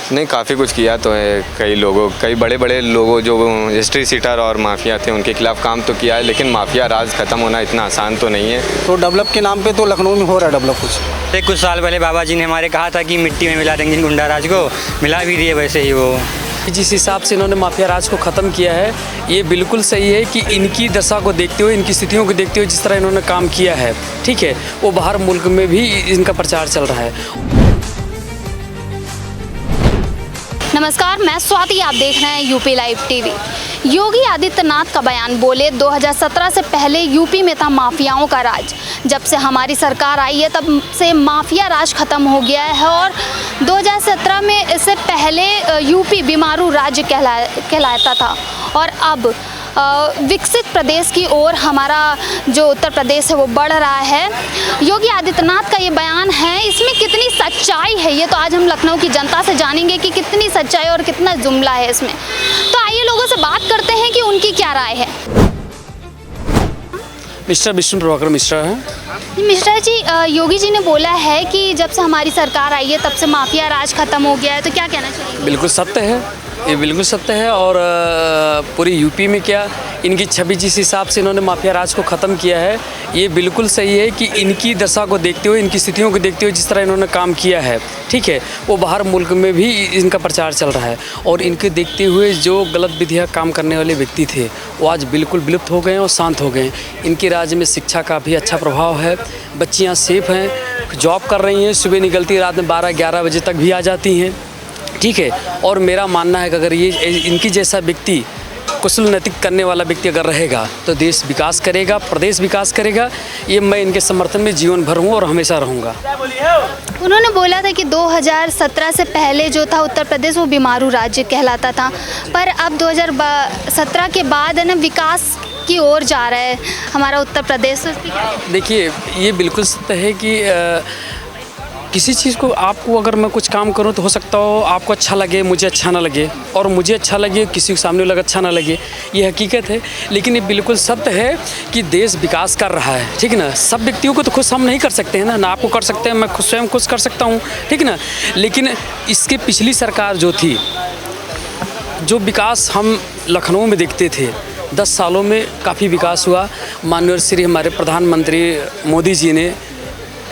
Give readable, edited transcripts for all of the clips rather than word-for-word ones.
नहीं, काफ़ी कुछ किया तो है। कई बड़े बड़े लोगों जो हिस्ट्री सीटर और माफिया थे उनके खिलाफ काम तो किया है, लेकिन माफिया राज ख़त्म होना इतना आसान तो नहीं है। तो डेवलप के नाम पे तो लखनऊ में हो रहा है डेवलप। कुछ साल पहले बाबा जी ने हमारे कहा था कि मिट्टी में मिला देंगे गुंडा राज को, मिला भी दिए वैसे ही वो। जिस हिसाब से इन्होंने माफिया राज को ख़त्म किया है ये बिल्कुल सही है कि इनकी दशा को देखते हुए, इनकी स्थितियों को देखते हुए जिस तरह इन्होंने काम किया है, ठीक है, वो बाहर मुल्क में भी इनका प्रचार चल रहा है। नमस्कार, मैं स्वाति, आप देख रहे हैं UP live TV. Yogi Adityanath का बयान, बोले 2017 से पहले यूपी में था माफियाओं का राज। जब से हमारी सरकार आई है तब से माफिया राज खत्म हो गया है और 2017 में इससे पहले यूपी बीमारू राज्य कहलाता था और अब विकसित प्रदेश की ओर हमारा जो उत्तर प्रदेश है वो बढ़ रहा है। योगी आदित्यनाथ का ये बयान है, इसमें कितनी सच्चाई है ये तो आज हम लखनऊ की जनता से जानेंगे कि कितनी सच्चाई और कितना जुमला है इसमें। तो आइए लोगों से बात करते हैं कि उनकी क्या राय है। मिस्टर विष्णु प्रभाकर मिश्रा है। मिश्रा जी, योगी जी ने बोला है कि जब से हमारी सरकार आई है तब से माफिया राज खत्म हो गया है, तो क्या कहना चाहिए? बिल्कुल सत्य है, ये बिल्कुल सत्य है। और पूरी यूपी में क्या इनकी छवि जिस हिसाब से इन्होंने माफिया राज को ख़त्म किया है ये बिल्कुल सही है कि इनकी दशा को देखते हुए, इनकी स्थितियों को देखते हुए जिस तरह इन्होंने काम किया है, ठीक है, वो बाहर मुल्क में भी इनका प्रचार चल रहा है। और इनके देखते हुए जो गलत विधियाँ काम करने वाले व्यक्ति थे वो आज बिल्कुल विलुप्त हो गए हैं और शांत हो गए हैं। इनके राज्य में शिक्षा का भी अच्छा प्रभाव है, बच्चियाँ सेफ हैं, जॉब कर रही हैं, सुबह निकलती रात में 12-11 बजे तक भी आ जाती हैं, ठीक है। और मेरा मानना है कि अगर ये इनकी जैसा व्यक्ति, कुशल नैतिक करने वाला व्यक्ति अगर रहेगा तो देश विकास करेगा, प्रदेश विकास करेगा। ये मैं इनके समर्थन में जीवन भर हूँ और हमेशा रहूँगा। उन्होंने बोला था कि 2017 से पहले जो था उत्तर प्रदेश वो बीमारू राज्य कहलाता था, पर अब 2017 के बाद है ना विकास की ओर जा रहा है हमारा उत्तर प्रदेश। देखिए, ये बिल्कुल सत्य है कि किसी चीज़ को आपको अगर मैं कुछ काम करूं तो हो सकता हो आपको अच्छा लगे, मुझे अच्छा ना लगे, और मुझे अच्छा लगे किसी के सामने लगे अच्छा ना लगे, ये हकीकत है। लेकिन ये बिल्कुल सत्य है कि देश विकास कर रहा है, ठीक है ना। सब व्यक्तियों को तो खुश हम नहीं कर सकते हैं ना आपको कर सकते हैं, मैं खुद स्वयं खुश कर सकता हूँ, ठीक है ना। लेकिन इसके पिछली सरकार जो थी, जो विकास हम लखनऊ में देखते थे 10 सालों में काफ़ी विकास हुआ। माननीय श्री हमारे प्रधानमंत्री मोदी जी ने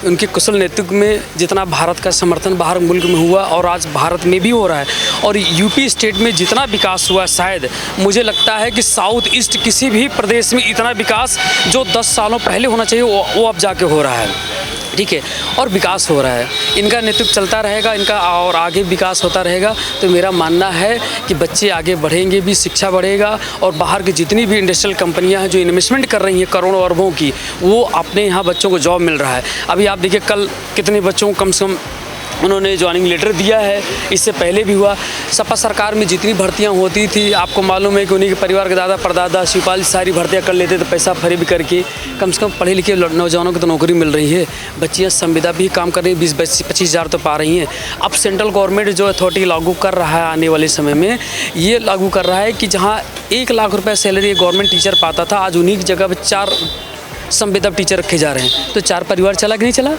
उनके कुशल नेतृत्व में जितना भारत का समर्थन बाहर मुल्क में हुआ और आज भारत में भी हो रहा है, और यूपी स्टेट में जितना विकास हुआ, शायद मुझे लगता है कि साउथ ईस्ट किसी भी प्रदेश में इतना विकास जो 10 सालों पहले होना चाहिए वो अब जाके हो रहा है, ठीक है। और विकास हो रहा है, इनका नेतृत्व चलता रहेगा, इनका और आगे विकास होता रहेगा। तो मेरा मानना है कि बच्चे आगे बढ़ेंगे भी, शिक्षा बढ़ेगा, और बाहर की जितनी भी इंडस्ट्रियल कंपनियां हैं जो इन्वेस्टमेंट कर रही हैं करोड़ों अरबों की, वो अपने यहाँ बच्चों को जॉब मिल रहा है। अभी आप देखिए कल कितने बच्चों को कम से कम उन्होंने ज्वाइनिंग लेटर दिया है, इससे पहले भी हुआ। सपा सरकार में जितनी भर्तियां होती थी, आपको मालूम है कि उन्हीं के परिवार के दादा परदादा शिवपाल सारी भर्तियां कर लेते थे पैसा फरीब करके। कम से कम पढ़े लिखे नौजवानों को तो नौकरी मिल रही है, बच्चियां संविदा भी काम कर रही हैं, 20-25 हज़ार तो पा रही हैं। अब सेंट्रल गवर्नमेंट जो अथॉरिटी लागू कर रहा है आने वाले समय में, ये लागू कर रहा है कि जहाँ 1 लाख रुपये सैलरी गवर्नमेंट टीचर पाता था, आज उन्हीं की जगह पर 4 संविदा टीचर रखे जा रहे हैं। तो 4 परिवार चला कि नहीं चला?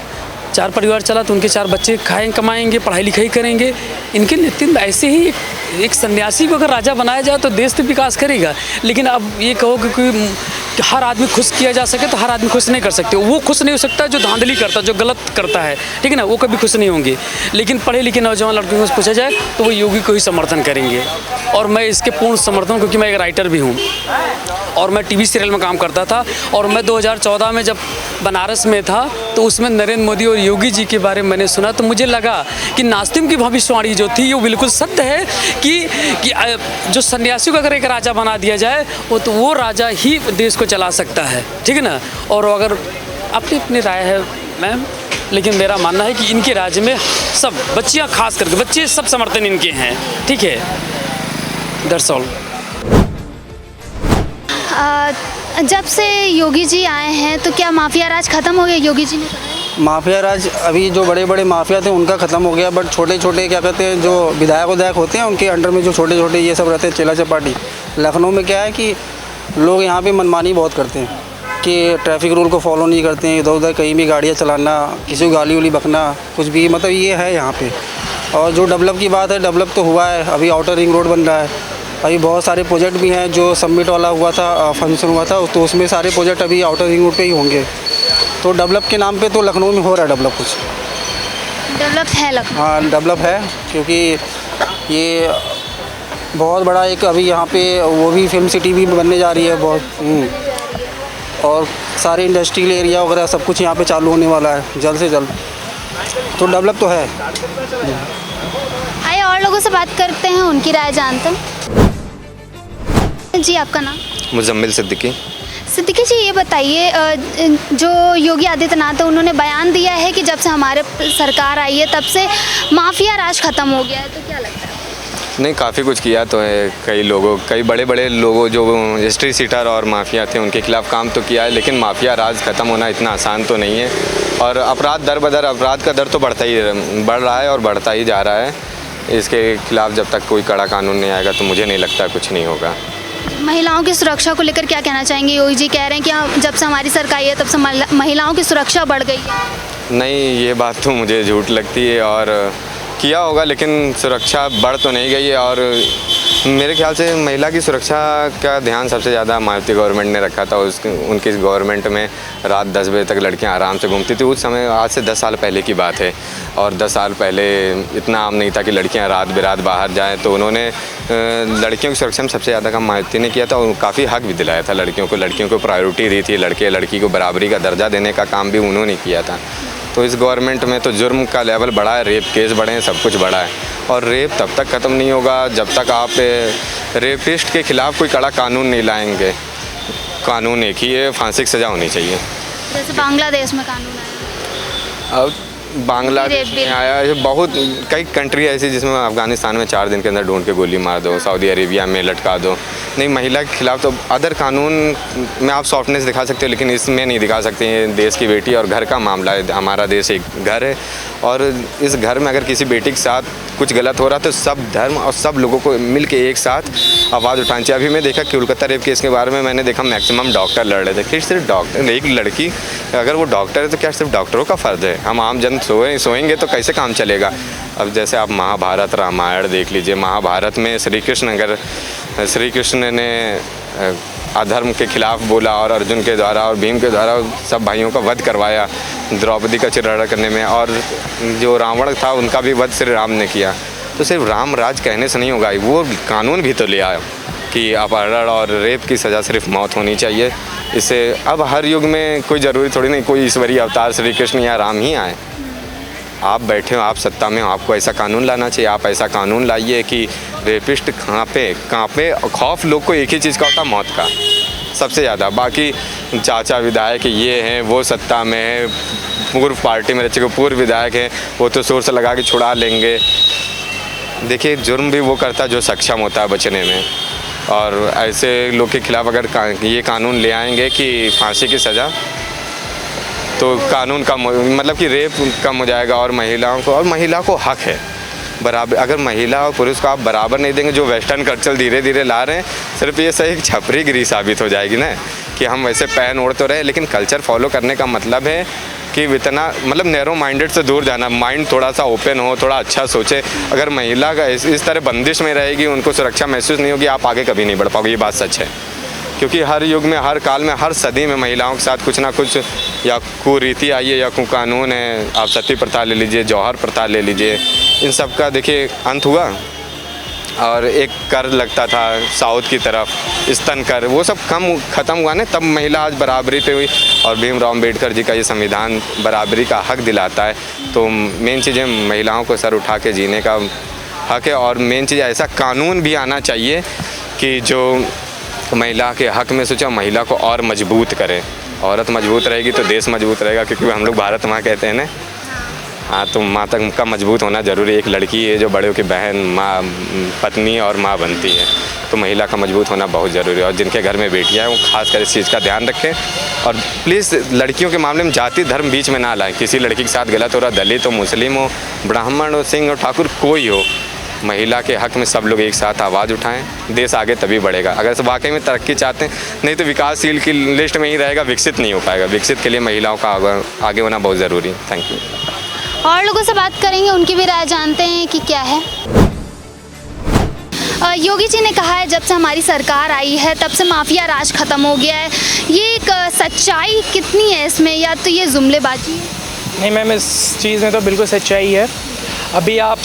4 परिवार चला तो उनके 4 बच्चे खाएंगे, कमाएंगे, पढ़ाई लिखाई करेंगे। इनके नेतृत्व ऐसे ही एक सन्यासी को अगर राजा बनाया जाए तो देश तो विकास करेगा। लेकिन अब ये कहो कि हर आदमी खुश किया जा सके तो हर आदमी खुश नहीं कर सकते। वो खुश नहीं हो सकता जो धांधली करता, जो गलत करता है, ठीक है ना, वो कभी खुश नहीं होंगे। लेकिन पढ़े लिखे नौजवान लड़कियों से पूछा जाए तो वो योगी को ही समर्थन करेंगे, और मैं इसके पूर्ण समर्थन, क्योंकि मैं एक राइटर भी हूँ और मैं टीवी सीरियल में काम करता था। और मैं 2014 में जब बनारस में था तो उसमें नरेंद्र मोदी और योगी जी के बारे में मैंने सुना, तो मुझे लगा कि नास्तिम की भविष्यवाणी जो थी वो बिल्कुल सत्य है कि जो सन्यासी को अगर एक राजा बना दिया जाए तो वो राजा ही देश को चला सकता है, ठीक है ना। और अगर अपनी अपनी राय है मैम, लेकिन मेरा मानना है कि इनके राज्य में सब बच्चियाँ, खास करके बच्चे, सब समर्थन इनके हैं, ठीक है। That's all. जब से योगी जी आए हैं तो क्या माफिया राज खत्म हो गया? योगी जी ने माफिया राज अभी जो बड़े बड़े माफिया थे उनका ख़त्म हो गया, बट छोटे छोटे क्या कहते हैं जो विधायक होते हैं उनके अंडर में जो छोटे छोटे ये सब रहते हैं चेला चपाटी। लखनऊ में क्या है कि लोग यहाँ पे मनमानी बहुत करते हैं, कि ट्रैफिक रूल को फॉलो नहीं करते हैं, इधर उधर कहीं भी गाड़ियाँ चलाना, किसी को गाली उली बकना, कुछ भी मतलब ये है यहाँ पे। और जो डेवलप की बात है, डेवलप तो हुआ है, अभी आउटर रिंग रोड बन रहा है, अभी बहुत सारे प्रोजेक्ट भी हैं जो सबमिट वाला हुआ था, फंक्शन हुआ था, तो उसमें सारे प्रोजेक्ट अभी आउटर रिंग रोड पे ही होंगे। तो डेवलप के नाम पे तो लखनऊ में हो रहा है डेवलप कुछ। डेवलप है लखनऊ। हाँ डेवलप है, क्योंकि ये बहुत बड़ा एक अभी यहाँ पे वो भी फिल्म सिटी भी बनने जा रही है बहुत। और सारे इंडस्ट्रियल एरिया वगैरह सब कुछ यहाँ पे चालू होने वाला है जल्द से जल्द, तो डेवलप तो है। आइए और लोगों से बात करते हैं, उनकी राय जानते हैं। जी आपका नाम? मुजम्मिल सिद्दीकी। सिद्दीकी जी, ये बताइए, जो योगी आदित्यनाथ है उन्होंने बयान दिया है कि जब से हमारे सरकार आई है तब से माफिया राज खत्म हो गया है, तो क्या लगता है? नहीं, काफ़ी कुछ किया तो है। कई बड़े बड़े लोगों जो हिस्ट्री सीटर और माफिया थे उनके खिलाफ काम तो किया है, लेकिन माफिया राज ख़त्म होना इतना आसान तो नहीं है। और अपराध दर बदर अपराध का दर तो बढ़ रहा है और बढ़ता ही जा रहा है। इसके खिलाफ जब तक कोई कड़ा कानून नहीं आएगा तो मुझे नहीं लगता कुछ नहीं होगा। महिलाओं की सुरक्षा को लेकर क्या कहना चाहेंगे? योगी जी कह रहे हैं कि जब से हमारी सरकार आई है तब से महिलाओं की सुरक्षा बढ़ गई है। नहीं, ये बात तो मुझे झूठ लगती है, और किया होगा लेकिन सुरक्षा बढ़ तो नहीं गई है। और मेरे ख्याल से महिला की सुरक्षा का ध्यान सबसे ज़्यादा मायावती गवर्नमेंट ने रखा था। उनकी गवर्नमेंट में रात 10 बजे तक लड़कियां आराम से घूमती थी। उस समय आज से 10 साल पहले की बात है, और 10 साल पहले इतना आम नहीं था कि लड़कियां रात बेरात बाहर जाएं। तो उन्होंने लड़कियों की सुरक्षा में सबसे ज़्यादा काम मायावती ने किया था, और काफ़ी हक भी दिलाया था लड़कियों को प्रायोरिटी दी थी। लड़की को बराबरी का दर्जा देने का काम भी उन्होंने किया था। तो इस गवर्नमेंट में तो जुर्म का लेवल बढ़ा है, रेप केस बढ़े हैं, सब कुछ बढ़ा है। और रेप तब तक ख़त्म नहीं होगा जब तक आप रेपिस्ट के ख़िलाफ़ कोई कड़ा कानून नहीं लाएंगे। कानून एक ही है, फांसी की सज़ा होनी चाहिए। जैसे बांग्लादेश में कानून आया, अब बांग्लादेश में आया है, बहुत कई कंट्री ऐसी जिसमें अफ़गानिस्तान में 4 दिन के अंदर ढूंढ के गोली मार दो, सऊदी अरेबिया में लटका दो। नहीं, महिला के खिलाफ तो अदर कानून में आप सॉफ्टनेस दिखा सकते हो, लेकिन इसमें नहीं दिखा सकते हैं। देश की बेटी और घर का मामला है। हमारा देश एक घर है, और इस घर में अगर किसी बेटी के साथ कुछ गलत हो रहा है तो सब धर्म और सब लोगों को मिल के एक साथ आवाज़ उठानी चाहिए। अभी मैं देखा कोलकाता रेप केस के बारे में मैंने देखा मैक्सिमम डॉक्टर लड़ रहे थे। फिर सिर्फ डॉक्टर, एक लड़की अगर वो डॉक्टर है तो क्या सिर्फ डॉक्टरों का फ़र्ज़ है? हम आम जन सोएंगे तो कैसे काम चलेगा? अब जैसे आप महाभारत रामायण देख लीजिए। महाभारत में श्री कृष्ण ने अधर्म के खिलाफ बोला, और अर्जुन के द्वारा और भीम के द्वारा सब भाइयों का वध करवाया द्रौपदी का चिरहरण करने में। और जो रावण था उनका भी वध श्री राम ने किया। तो सिर्फ राम राज कहने से नहीं होगा, वो कानून भी तो ले आया कि अपहरण और रेप की सज़ा सिर्फ मौत होनी चाहिए। इससे अब हर युग में कोई ज़रूरी थोड़ी नहीं कोई ईश्वरीय अवतार श्री कृष्ण या राम ही आए। आप बैठे हो, आप सत्ता में हो, आपको ऐसा कानून लाना चाहिए। आप ऐसा कानून लाइए कि रेपिस्ट कांपे। खौफ लोग को एक ही चीज़ का होता, मौत का, सबसे ज़्यादा। बाकी चाचा विधायक ये हैं, वो सत्ता में है, पूर्व पार्टी में रहे, पूर्व विधायक हैं, वो तो सोर्स लगा के छुड़ा लेंगे। देखिए, जुर्म भी वो करता है जो सक्षम होता है बचने में। और ऐसे लोग के खिलाफ अगर ये कानून ले आएंगे कि फांसी की सज़ा, तो कानून का मतलब कि रेप कम हो जाएगा। और महिला को हक है बराबर। अगर महिला और पुरुष को आप बराबर नहीं देंगे, जो वेस्टर्न कल्चर धीरे धीरे ला रहे हैं, सिर्फ ये सही एक छपरीगिरी साबित हो जाएगी ना, कि हम वैसे पहन ओढ़ तो रहे, लेकिन कल्चर फॉलो करने का मतलब है कि इतना मतलब नैरो माइंडेड से दूर जाना। माइंड थोड़ा सा ओपन हो, थोड़ा अच्छा सोचे। अगर महिला का इस तरह बंदिश में रहेगी, उनको सुरक्षा महसूस नहीं होगी, आप आगे कभी नहीं बढ़ पाओगे। ये बात सच है, क्योंकि हर युग में, हर काल में, हर सदी में महिलाओं के साथ कुछ ना कुछ या कुरीति आई है या कुकानून है। आप सती प्रथा ले लीजिए, जौहर प्रथा ले लीजिए, इन सब का देखिए अंत हुआ। और एक कर लगता था साउथ की तरफ, स्तन कर, वो सब ख़त्म हुआ ना, तब महिला आज बराबरी पे हुई। और भीमराव अम्बेडकर जी का ये संविधान बराबरी का हक दिलाता है। तो मेन चीज़ें महिलाओं को सर उठा के जीने का हक है। और मेन चीज़ ऐसा कानून भी आना चाहिए कि जो महिला के हक में सोचा, महिला को और मजबूत करे। औरत मजबूत रहेगी तो देश मजबूत रहेगा, क्योंकि हम लोग भारत माँ कहते हैं ना। हाँ, तो माँ तक का मजबूत होना ज़रूरी है। एक लड़की है जो बड़े होकर बहन, माँ, पत्नी और माँ बनती है, तो महिला का मजबूत होना बहुत ज़रूरी है। और जिनके घर में बेटियाँ हैं वो खासकर इस चीज़ का ध्यान रखें। और प्लीज़ लड़कियों के मामले में जाति धर्म बीच में ना लाएं। किसी लड़की के साथ गलत हो रहा, दलित हो, मुस्लिम हो, ब्राह्मण हो, सिंह हो, ठाकुर, कोई हो, महिला के हक में सब लोग एक साथ आवाज़ उठाएं, देश आगे तभी बढ़ेगा। अगर सब वाकई में तरक्की चाहते हैं, नहीं तो विकासशील की लिस्ट में ही रहेगा, विकसित नहीं हो पाएगा। विकसित के लिए महिलाओं का आगे होना बहुत ज़रूरी है। Thank you. और लोगों से बात करेंगे, उनकी भी राय जानते हैं कि क्या है। योगी जी ने कहा है जब से हमारी सरकार आई है तब से माफिया राज खत्म हो गया है। ये एक सच्चाई कितनी है इसमें, या तो ये जुमलेबाजी है? नहीं मैम, इस चीज़ में तो बिल्कुल सच्चाई है। अभी आप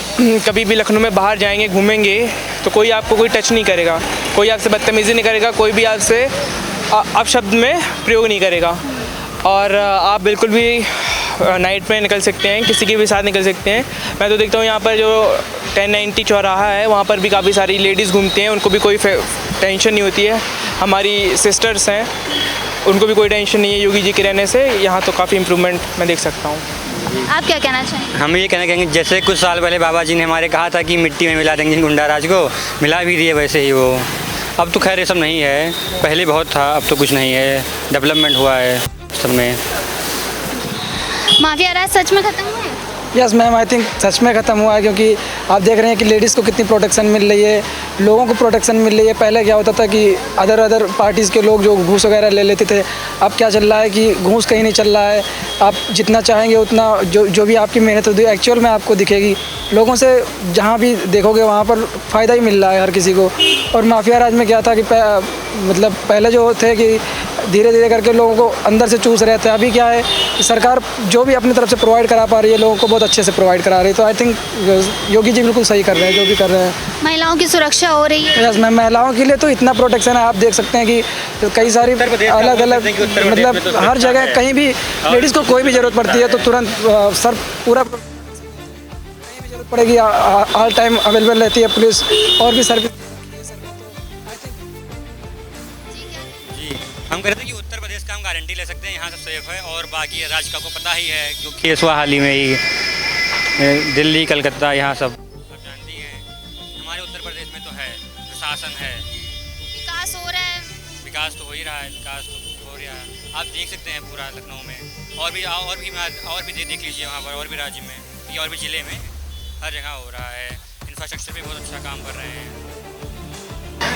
कभी भी लखनऊ में बाहर जाएंगे, घूमेंगे, तो कोई आपको कोई टच नहीं करेगा, कोई आपसे बदतमीज़ी नहीं करेगा, कोई भी आपसे अपशब्द में प्रयोग नहीं करेगा। और आप बिल्कुल भी नाइट में निकल सकते हैं, किसी के भी साथ निकल सकते हैं। मैं तो देखता हूँ यहाँ पर जो 1090 चौराहा है, वहाँ पर भी काफ़ी सारी लेडीज़ घूमती हैं, उनको भी कोई टेंशन नहीं होती है। हमारी सिस्टर्स हैं, उनको भी कोई टेंशन नहीं है योगी जी के रहने से। यहाँ तो काफ़ी इम्प्रूवमेंट मैं देख सकता हूँ। आप क्या कहना चाहेंगे? हम ये कहना चाहेंगे, जैसे कुछ साल पहले बाबा जी ने हमारे कहा था कि मिट्टी में मिला देंगे गुंडा राज को, मिला भी दिए वैसे ही वो। अब तो खैर ये सब नहीं है, पहले बहुत था, अब तो कुछ नहीं है, डेवलपमेंट हुआ है सब में। माफिया राज सच में खत्म हुआ है? Yes ma'am, I think such में ख़त्म हुआ है, क्योंकि आप देख रहे हैं कि लेडीज़ को कितनी प्रोटेक्शन मिल रही है, लोगों को प्रोटेक्शन मिल रही है। पहले क्या होता था कि अदर पार्टीज़ के लोग जो घूस वगैरह ले लेते थे, अब क्या चल रहा है कि घूस कहीं नहीं चल रहा है। आप जितना चाहेंगे उतना जो भी आपकी मेहनत होती है एक्चुअल में आपको दिखेगी। लोगों से जहाँ भी देखोगे वहाँ पर फ़ायदा ही मिल रहा है हर किसी को। और माफिया राज में क्या था कि मतलब पहले जो थे कि धीरे धीरे करके लोगों को अंदर से चूस रहे थे, अभी क्या है सरकार जो भी अपनी तरफ से प्रोवाइड करा पा रही है लोगों को बहुत अच्छे से प्रोवाइड करा रही है। तो आई थिंक योगी जी बिल्कुल सही कर रहे हैं जो भी कर रहे हैं। महिलाओं की सुरक्षा हो रही है? यस मैम, महिलाओं के लिए तो इतना प्रोटेक्शन है। आप देख सकते हैं कि कई सारी अलग अलग मतलब हर जगह कहीं भी लेडीज़ को कोई भी ज़रूरत पड़ती है तो तुरंत सर पूरा कहीं भी ज़रूरत पड़ेगी, ऑल टाइम अवेलेबल रहती है पुलिस और भी सर्विस। हम कह रहे थे कि उत्तर प्रदेश का हम गारंटी ले सकते हैं, यहाँ सब सेफ है। और बाकी राज्य का को पता ही है, क्योंकि केस हुआ हाल ही में ही, दिल्ली कलकत्ता यहाँ सब आप जानती हैं। हमारे उत्तर प्रदेश में तो है, प्रशासन है, विकास हो रहा है। विकास तो हो ही रहा है, विकास तो हो रहा है। आप देख सकते हैं पूरा लखनऊ में, और भी देख लीजिए वहाँ पर, और भी राज्य में और भी ज़िले में हर जगह हो रहा है। इंफ्रास्ट्रक्चर भी बहुत अच्छा काम कर रहे हैं।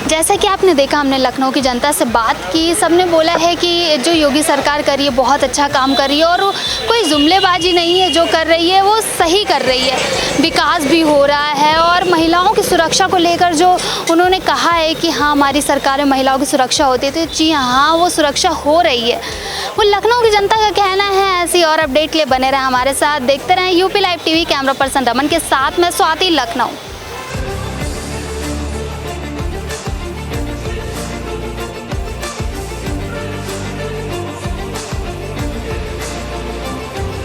जैसा कि आपने देखा, हमने लखनऊ की जनता से बात की, सबने बोला है कि जो योगी सरकार कर रही है बहुत अच्छा काम कर रही है, और कोई जुमलेबाजी नहीं है जो कर रही है, वो सही कर रही है। विकास भी हो रहा है, और महिलाओं की सुरक्षा को लेकर जो उन्होंने कहा है कि हाँ हमारी सरकार में महिलाओं की सुरक्षा होती है, तो जी हाँ वो सुरक्षा हो रही है। वो लखनऊ की जनता का कहना है। ऐसी और अपडेट के लिए बने रहें हमारे साथ, देखते रहें UP live TV. Camera person Raman के साथ मैं स्वाति, लखनऊ।